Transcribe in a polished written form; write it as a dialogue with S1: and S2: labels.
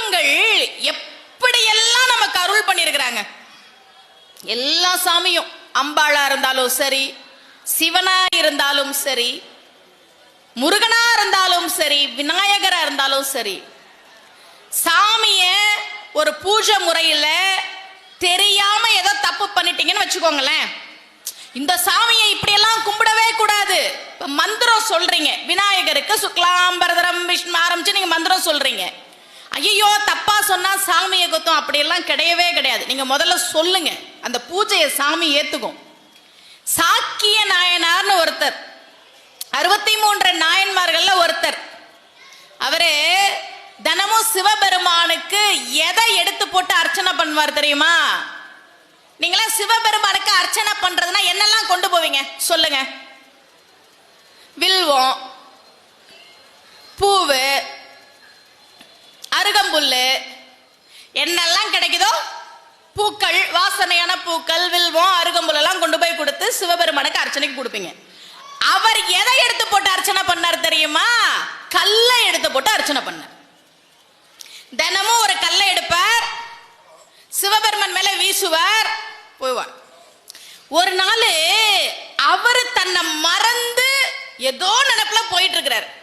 S1: தெய்வங்கள் எப்படியெல்லாம் நமக்கு அருள் பண்ணியிருக்கிறாங்க. எல்லா சாமியும் அம்பாளா இருந்தாலும் சரி, சிவனா இருந்தாலும் சரி, முருகனா இருந்தாலும் சரி, விநாயகரா இருந்தாலும் சரி, சாமிய ஒரு பூஜை முறையில தெரியாம ஏதோ தப்பு பண்ணிட்டீங்கன்னு வச்சுக்கோங்களேன், இந்த சாமியை இப்படியெல்லாம் கும்பிடவே கூடாது. மந்திரம் சொல்றீங்க, விநாயகருக்கு சுக்லாம்பரதரம் விஷ்ணு ஆரம்பிச்சு நீங்க மந்திரம் சொல்றீங்க. ஐயோ தப்பா சொன்னா சாமியை குத்தம், அப்படியெல்லாம் கிடையவே கிடையாது. நீங்க முதல்ல சொல்லுங்க, அந்த பூஜையை சாமி ஏத்துக்கும். சாக்கிய நாயனார்னு ஒருத்தர், 63 நாயன்மார்கள்ல ஒருத்தர். அவரு தினமும் சிவபெருமானுக்கு எதை எடுத்து போட்டு அர்ச்சனை பண்ணுவார் தெரியுமா? நீங்களா சிவபெருமானுக்கு அர்ச்சனை பண்றதுன்னா என்னெல்லாம் கொண்டு போவீங்க சொல்லுங்க? வில்வம், பூவு, அருகம்புல்லு, என்னெல்லாம் கிடைக்குதோ பூக்கள், வாசனையான பூக்கள், வில்வம், அருகம்புல் எல்லாம் கொண்டு போய் கொடுத்து சிவபெருமானுக்கு அர்ச்சனைக்கு கொடுப்பீங்க. அவர் எதை எடுத்து போட்டு அர்ச்சனை பண்ணார் தெரியுமா? கல்லை எடுத்து போட்டு அர்ச்சனை பண்ணார். தினமும் ஒரு கல்லை எடுப்பார், சிவபெருமான் மேல வீசுவார், போவார். ஒரு நாள் அவரு தன்னை மறந்து ஏதோ நினைப்புல போயிட்டு இருக்கிறார்.